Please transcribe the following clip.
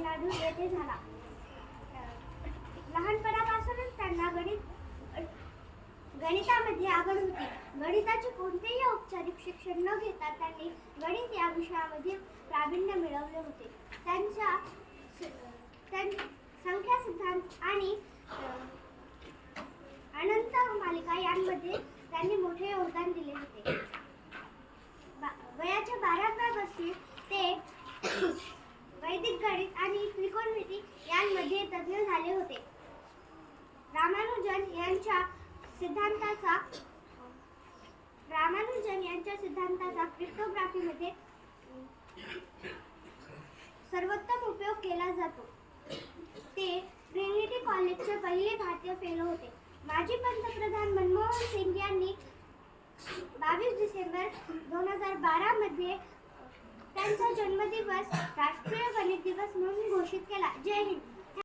तामिळनाडू येथे झाला. लहानपणापासूनच त्यांना गणितामध्ये आवड होती. गणिताचे कोणतेही औपचारिक शिक्षण न घेता त्यांनी गणित या विषयामध्ये प्रावीण्य मिळवले होते. त्यांच्या संख्या सिद्धांत आणि अनंत मालिका यांमध्ये त्यांनी मोठे योगदान दिले होते. वयाच्या 12व्या वर्षी ते वैदिक गणित आणि त्रिकोणमिती यांमध्ये तज्ञ झाले होते. रामानुजन यांच्या सिद्धांताचा क्रिप्टोग्राफीमध्ये सर्वोत्तम उपयोग केला जातो. ते ट्रिनिटी कॉलेजचे पहिले भारतीय फेलो होते. माजी पंतप्रधान मनमोहन सिंग यांनी 22 डिसेंबर 2012 मध्ये त्यांचा जन्मदिवस राष्ट्रीय गणित दिवस म्हणून घोषित केला. जय हिंद.